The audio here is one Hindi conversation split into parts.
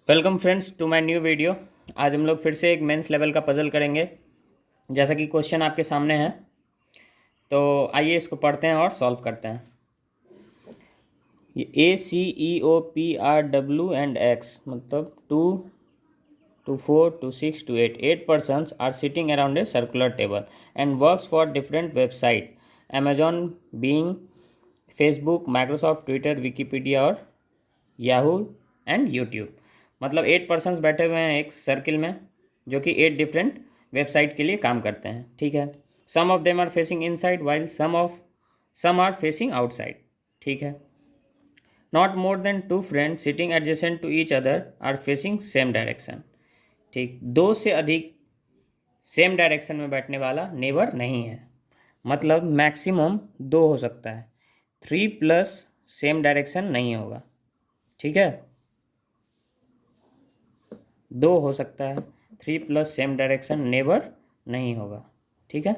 Welcome friends to my new video. आज हम लोग फिर से एक मेंस लेवल का पज़ल करेंगे। जैसा कि क्वेश्चन आपके सामने है, तो आइए इसको पढ़ते हैं और सॉल्व करते हैं। ये ACEOPRW and X मतलब 2 to 4 to 6 to 8 persons are sitting around a circular table and works for different website, Amazon, Bing, Facebook, Microsoft, Twitter, Wikipedia और याहू एंड यूट्यूब। मतलब 8 पर्सन्स बैठे हुए हैं एक सर्किल में, जो कि 8 डिफरेंट वेबसाइट के लिए काम करते हैं। ठीक है। Some of them are facing inside while some are facing outside. ठीक है। Not more than 2 friends sitting adjacent to each other are facing same direction. ठीक, 2 से अधिक सेम डायरेक्शन में बैठने वाला नेबर नहीं है। मतलब मैक्सिमम 2 हो सकता है, 3 प्लस सेम डायरेक्शन नहीं होगा। ठीक है, 2 हो सकता है, 3 प्लस सेम डायरेक्शन नेबर नहीं होगा। ठीक है,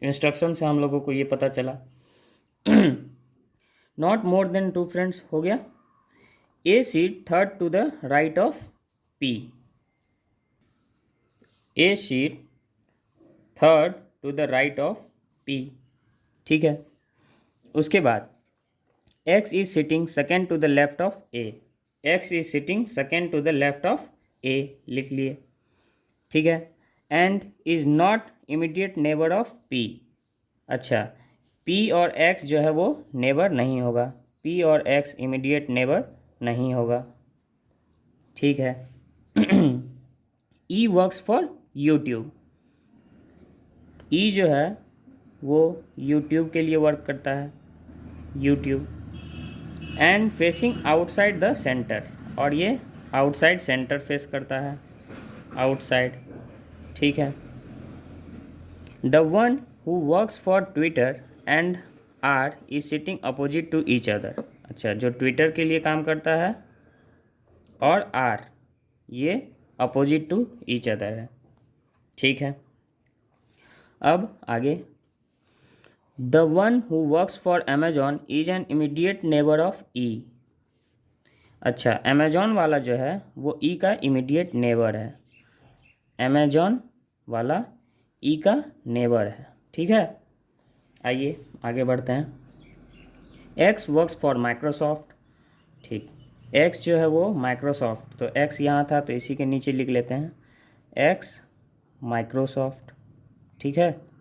इंस्ट्रक्शन से हम लोगों को ये पता चला। नॉट मोर देन 2 फ्रेंड्स हो गया। A seat third to the right of P. A seat third to the right of P. ठीक है, उसके बाद X is sitting second to the left of A. X is sitting second to the left of A लिख लिए। ठीक है, and is not immediate neighbour of P. अच्छा, पी और एक्स जो है वो नेबर नहीं होगा। पी और एक्स इमीडिएट नेबर नहीं होगा। ठीक है। ई वर्क्स फॉर यूट्यूब। ई जो है वो यूट्यूब के लिए वर्क करता है, YouTube. And facing outside the centre, और ये आउटसाइड सेंटर फेस करता है, आउटसाइड। ठीक है। The one who works for Twitter and R is sitting opposite to each other. अच्छा, जो ट्विटर के लिए काम करता है और आर, ये अपोजिट टू ईच अदर है। ठीक है, अब आगे। The one who works for Amazon is an immediate neighbour of E. अच्छा, अमेजॉन वाला जो है वो ई का इमीडिएट नेबर है। अमेजॉन वाला ई का नेबर है। ठीक है, आइए आगे बढ़ते हैं। X works for Microsoft. ठीक, एक्स जो है वो माइक्रोसॉफ्ट, तो एक्स यहाँ था तो इसी के नीचे लिख लेते हैं, एक्स माइक्रोसॉफ्ट। ठीक है।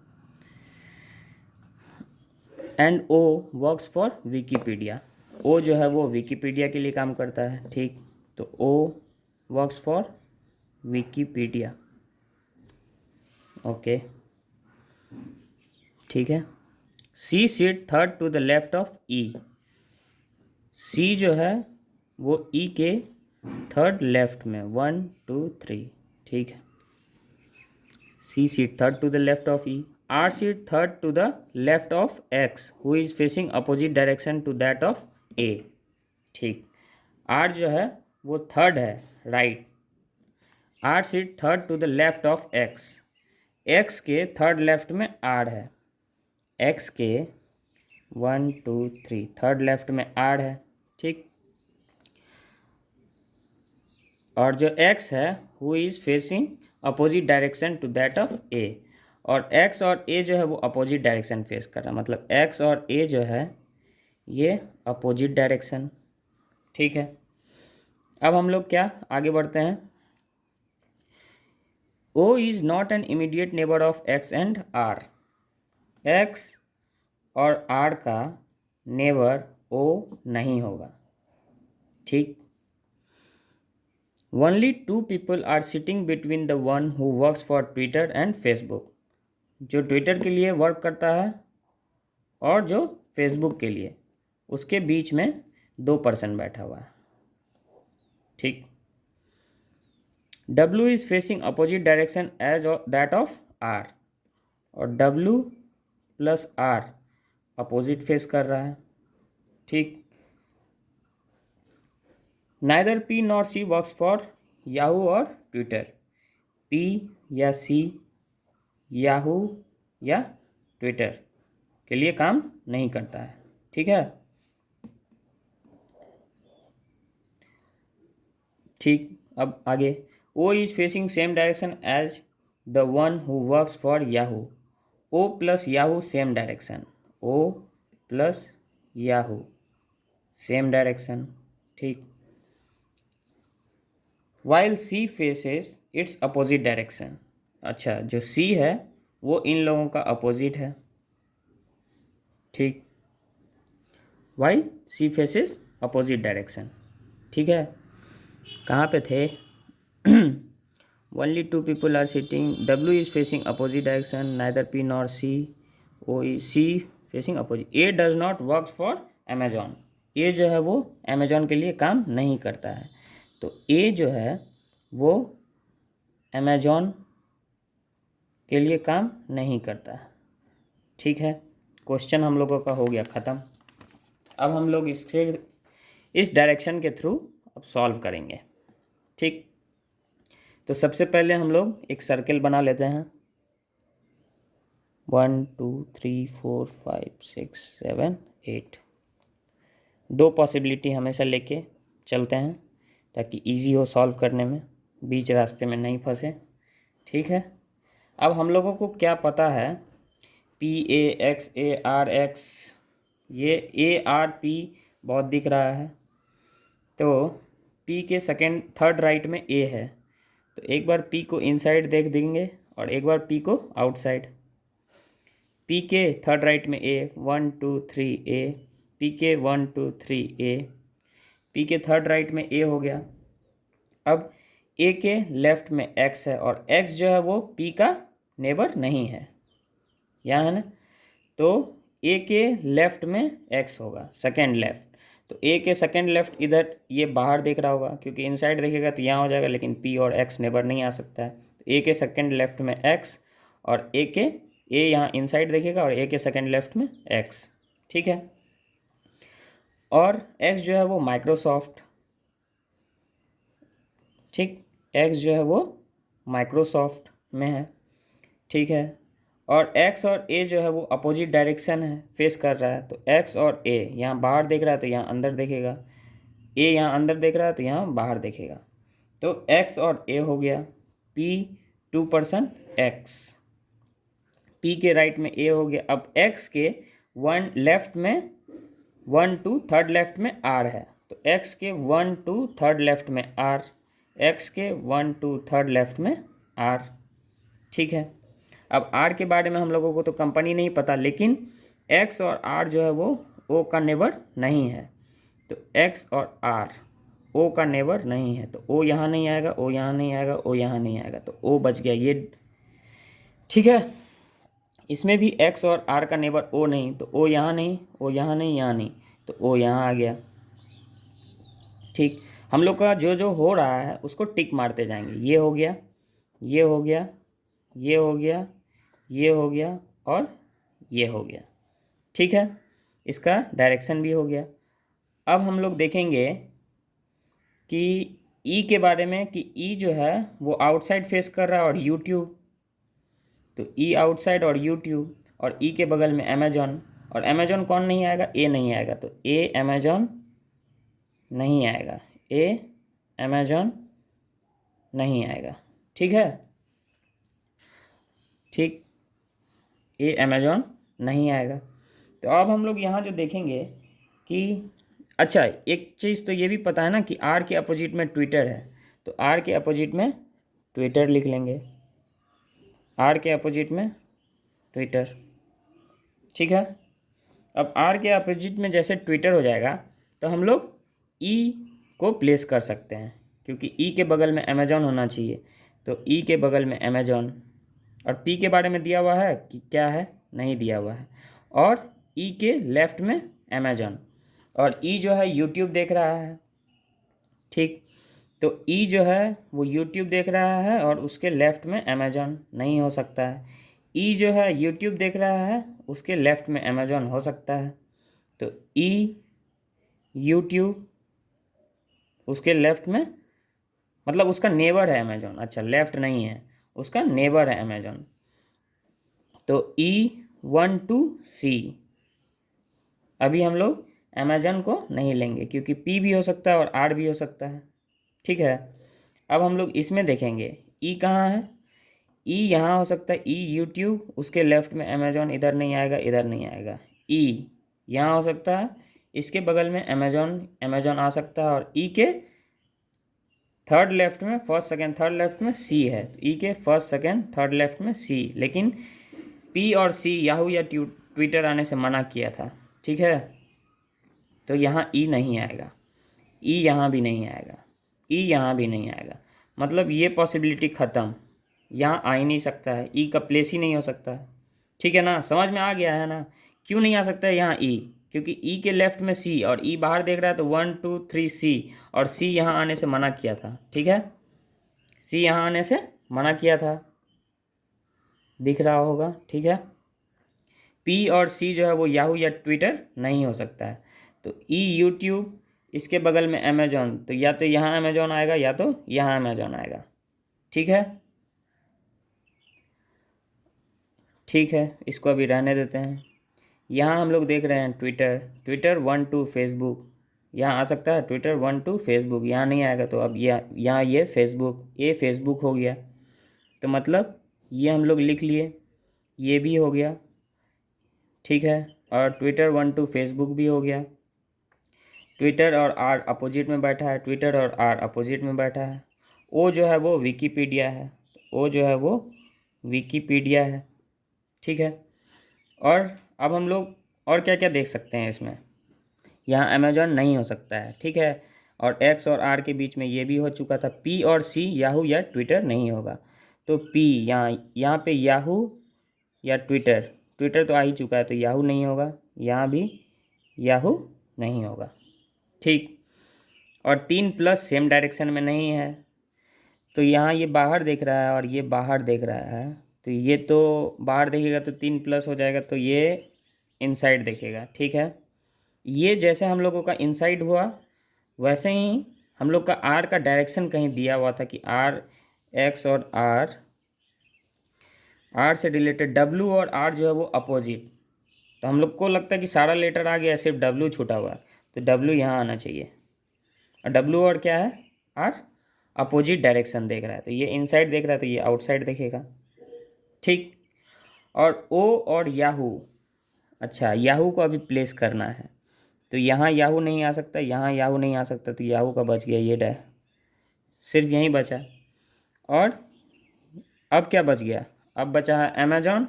And O works for Wikipedia. O जो है वो विकीपीडिया के लिए काम करता है। ठीक, तो O works for Wikipedia. Okay, ठीक है। C seat third to the left of E. C जो है वो ई के थर्ड लेफ्ट में, 1 2 3। ठीक है, C seat third to the left of E. R seat third to the left of X who is facing opposite direction to that of A. ठीक, आर जो है वो थर्ड है, right. R seat third to the left of X. X के थर्ड लेफ्ट में आर है। एक्स के 1 2 3 थर्ड लेफ्ट में आर है। ठीक, और जो एक्स है who is facing opposite direction to that of A. और एक्स और ए जो है वो अपोजिट डायरेक्शन फेस कर रहा है, मतलब एक्स और ए जो है ये अपोजिट डायरेक्शन। ठीक है, अब हम लोग क्या आगे बढ़ते हैं। O is not an immediate neighbour of X and R. X और आर का नेबर ओ नहीं होगा। ठीक, only 2 people are sitting between the one who works for Twitter and Facebook. जो ट्विटर के लिए वर्क करता है और जो फेसबुक के लिए, उसके बीच में 2 पर्सन बैठा हुआ है। ठीक, W is facing opposite direction as that of R, और W plus R opposite face कर रहा है। ठीक, neither P nor C works for Yahoo और ट्विटर। P या C याहू या ट्विटर के लिए काम नहीं करता है। ठीक है, ठीक, अब आगे, O is facing same direction as the one who works for Yahoo, O plus Yahoo same direction, O plus Yahoo same direction, ठीक। While C faces its opposite direction, अच्छा जो सी है वो इन लोगों का अपोजिट है, ठीक। While C faces opposite direction, ठीक है। कहाँ पे थे? Only two people are sitting, W is facing opposite direction, neither P nor C, O is C facing opposite, A does not work for Amazon, A जो है वो अमेजॉन के लिए काम नहीं करता है, तो ए जो है वो अमेजॉन के लिए काम नहीं करता है, ठीक है। क्वेश्चन हम लोगों का हो गया ख़त्म। अब हम लोग इससे इस डायरेक्शन के थ्रू अब सॉल्व करेंगे, ठीक। तो सबसे पहले हम लोग एक सर्कल बना लेते हैं, 1 2 3 4 5 6 7 8, दो पॉसिबिलिटी हमेशा लेके चलते हैं ताकि इजी हो सॉल्व करने में, बीच रास्ते में नहीं फंसे, ठीक है। अब हम लोगों को क्या पता है, P A x A R x, ये ए आर पी बहुत दिख रहा है, तो पी के सेकेंड थर्ड राइट में ए है, तो एक बार पी को इनसाइड देख देंगे और एक बार पी को आउटसाइड। पी के थर्ड राइट में ए, 1 2 3 ए, पी के 1 2 3 ए, पी के थर्ड राइट में ए हो गया। अब ए के लेफ्ट में एक्स है और एक्स जो है वो पी का नेबर नहीं है, यहाँ है ना, तो ए के लेफ्ट में एक्स होगा, सेकेंड लेफ्ट, तो ए के सेकेंड लेफ्ट इधर ये बाहर देख रहा होगा क्योंकि इनसाइड देखेगा तो यहाँ हो जाएगा, लेकिन पी और एक्स नेबर नहीं आ सकता है, तो ए के सेकेंड लेफ्ट में एक्स और ए यहाँ इनसाइड देखेगा और ए के सेकेंड लेफ्ट में एक्स, ठीक है। और एक्स जो है वो माइक्रोसॉफ्ट, ठीक, एक्स जो है वो माइक्रोसॉफ्ट में है, ठीक है। और एक्स और ए जो है वो अपोजिट डायरेक्शन है, फेस कर रहा है, तो एक्स और ए यहाँ बाहर देख रहा है तो यहाँ अंदर देखेगा, ए यहाँ अंदर देख रहा है तो यहाँ बाहर देखेगा, तो एक्स और ए हो गया, पी 2% एक्स, पी के राइट में ए हो गया। अब एक्स के 1 लेफ्ट में 1 2 थर्ड लेफ्ट में आर है, तो एक्स के 1 2 थर्ड लेफ्ट में आर, एक्स के 1 2 थर्ड लेफ्ट में आर, ठीक है। अब आर के बारे में हम लोगों को तो कंपनी नहीं पता, लेकिन एक्स और आर जो है वो ओ का नेबर नहीं है, तो एक्स और आर ओ का नेबर नहीं है, तो ओ यहाँ नहीं आएगा, ओ यहाँ नहीं आएगा, ओ यहाँ नहीं आएगा, तो ओ बच गया ये, ठीक है। इसमें भी एक्स और आर का नेबर ओ नहीं, तो ओ यहाँ नहीं, ओ यहाँ नहीं, यहाँ नहीं, तो ओ यहाँ आ गया, ठीक। हम लोग का जो जो हो रहा है उसको टिक मारते जाएंगे, ये हो गया, ये हो गया, ये हो गया, ये हो गया और ये हो गया, ठीक है। इसका डायरेक्शन भी हो गया। अब हम लोग देखेंगे कि ई के बारे में, कि ई जो है वो आउटसाइड फेस कर रहा है और यूट्यूब, तो ई आउटसाइड और यूट्यूब, और ई के बगल में अमेजॉन, और अमेजॉन कौन नहीं आएगा, ए नहीं आएगा, तो ए अमेजॉन नहीं आएगा, ए अमेजॉन नहीं आएगा, ठीक है, ठीक, ए अमेजॉन नहीं आएगा। तो अब हम लोग यहाँ जो देखेंगे कि अच्छा एक चीज़ तो ये भी पता है ना कि आर के अपोजिट में ट्विटर है, तो आर के अपोजिट में ट्विटर लिख लेंगे, आर के अपोजिट में ट्विटर, ठीक है। अब आर के अपोजिट में जैसे ट्विटर हो जाएगा तो हम लोग ई को प्लेस कर सकते हैं, क्योंकि ई के बगल में अमेजॉन होना चाहिए, तो ई के बगल में अमेजॉन, और पी के बारे में दिया हुआ है कि क्या है, नहीं दिया हुआ है, और ई के लेफ्ट में अमेजॉन, और ई जो है यूट्यूब देख रहा है, ठीक, तो ई जो है वो यूट्यूब देख रहा है और उसके लेफ्ट में अमेजॉन नहीं हो सकता है, ई जो है यूट्यूब देख रहा है उसके लेफ्ट में अमेजॉन हो सकता है, तो ई यूट्यूब उसके लेफ्ट में, मतलब उसका नेबर है अमेजॉन, अच्छा लेफ्ट नहीं है, उसका नेबर है अमेजॉन, तो E1 to C, अभी हम लोग अमेजन को नहीं लेंगे क्योंकि P भी हो सकता है और R भी हो सकता है, ठीक है। अब हम लोग इसमें देखेंगे ई कहाँ है। ई यहाँ हो सकता है, ई यूट्यूब, उसके लेफ्ट में अमेजोन, इधर नहीं आएगा, इधर नहीं आएगा। ई यहाँ हो सकता है, इसके बगल में अमेजोन, अमेजोन आ सकता है, और ई के थर्ड लेफ्ट में, फर्स्ट सेकंड थर्ड लेफ्ट में सी है, तो ई के फर्स्ट सेकंड थर्ड लेफ्ट में सी। लेकिन पी और सी याहू या ट्विटर आने से मना किया था, ठीक है। तो यहाँ ई नहीं आएगा, ई यहाँ भी नहीं आएगा, ई यहाँ भी नहीं आएगा, मतलब ये पॉसिबिलिटी ख़त्म, यहाँ आ ही नहीं सकता है, ई का प्लेस ही नहीं हो सकता है, ठीक है ना। समझ में आ गया है ना, क्यों नहीं आ सकता है यहाँ ई, क्योंकि ई के लेफ्ट में सी और ई बाहर देख रहा है, तो 1 2 3 सी, और सी यहाँ आने से मना किया था, ठीक है। सी यहाँ आने से मना किया था, दिख रहा होगा, ठीक है। पी और सी जो है वो याहू या ट्विटर नहीं हो सकता है। तो ई यूट्यूब, इसके बगल में अमेजोन, तो या तो यहाँ अमेजोन आएगा या तो यहाँ अमेजोन आएगा, ठीक है। ठीक है, इसको अभी रहने देते हैं। यहाँ हम लोग देख रहे हैं ट्विटर, ट्विटर 1 2 फेसबुक, यहाँ आ सकता है ट्विटर 1 2 फेसबुक, यहाँ नहीं आएगा। तो अब यहाँ ये फेसबुक, ये फेसबुक हो गया, तो मतलब ये हम लोग लिख लिए, ये भी हो गया, ठीक है। और ट्विटर 1 2 फेसबुक भी हो गया। ट्विटर और आर अपोजिट में बैठा है, ट्विटर और आर अपोजिट में बैठा है। ओ जो है वो विकीपीडिया है, ओ जो है वो विकीपीडिया है, ठीक है। और अब हम लोग और क्या क्या देख सकते हैं इसमें, यहाँ अमेजोन नहीं हो सकता है, ठीक है। और एक्स और आर के बीच में ये भी हो चुका था। पी और सी याहू या ट्विटर नहीं होगा, तो पी यहाँ पे याहू या ट्विटर, ट्विटर तो आ ही चुका है, तो याहू नहीं होगा, यहाँ भी याहू नहीं होगा, ठीक। और 3 प्लस सेम डायरेक्शन में नहीं है, तो यहाँ ये बाहर देख रहा है और ये बाहर देख रहा है, तो ये तो बाहर देखेगा तो 3 प्लस हो जाएगा, तो ये इनसाइड देखेगा, ठीक है। ये जैसे हम लोगों का इनसाइड हुआ, वैसे ही हम लोग का आर का डायरेक्शन कहीं दिया हुआ था कि आर एक्स और आर से रिलेटेड डब्लू और आर जो है वो अपोजिट। तो हम लोग को लगता है कि सारा लेटर आ गया, सिर्फ डब्लू छूटा हुआ है, तो डब्लू यहाँ आना चाहिए। और डब्लू और क्या है, आर अपोजिट डायरेक्शन देख रहा है, तो ये इनसाइड देख रहा है, तो ये आउटसाइड देखेगा, ठीक। और ओ और याहू, अच्छा याहू को अभी प्लेस करना है, तो यहाँ याहू नहीं आ सकता, यहाँ याहू नहीं आ सकता, तो याहू का बच गया ये सिर्फ यहीं बचा। और अब क्या बच गया, अब बचा है अमेजॉन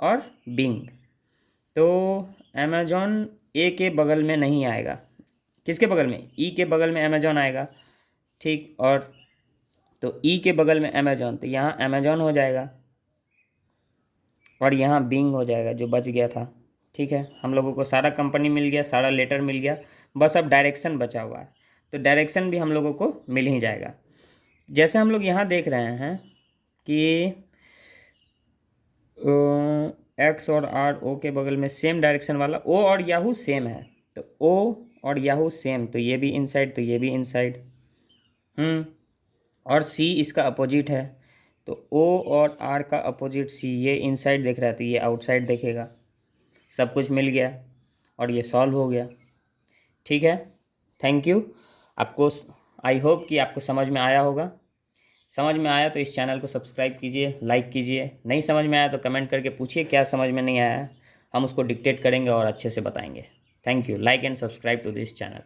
और बिंग। तो अमेजॉन ए के बगल में नहीं आएगा, किसके बगल में, ई के बगल में अमेजॉन आएगा, ठीक। और तो ई के बगल में अमेजॉन, तो यहाँ अमेजॉन हो जाएगा और यहाँ बिंग हो जाएगा जो बच गया था, ठीक है। हम लोगों को सारा कंपनी मिल गया, सारा लेटर मिल गया, बस अब डायरेक्शन बचा हुआ है, तो डायरेक्शन भी हम लोगों को मिल ही जाएगा। जैसे हम लोग यहाँ देख रहे हैं कि एक्स और आर ओ के बगल में सेम डायरेक्शन वाला, ओ और याहू सेम है, तो ओ और याहू सेम, तो ये भी इनसाइड, तो ये भी इनसाइड, और सी इसका अपोजिट है, तो ओ और आर का अपोजिट सी, ये इनसाइड देख रहा है, तो ये आउटसाइड देखेगा। सब कुछ मिल गया और ये सॉल्व हो गया, ठीक है। थैंक यू आपको, आई होप कि आपको समझ में आया होगा। समझ में आया तो इस चैनल को सब्सक्राइब कीजिए, लाइक कीजिए। नहीं समझ में आया तो कमेंट करके पूछिए क्या समझ में नहीं आया, हम उसको डिक्टेट करेंगे और अच्छे से बताएंगे। Thank you, like and subscribe to this channel.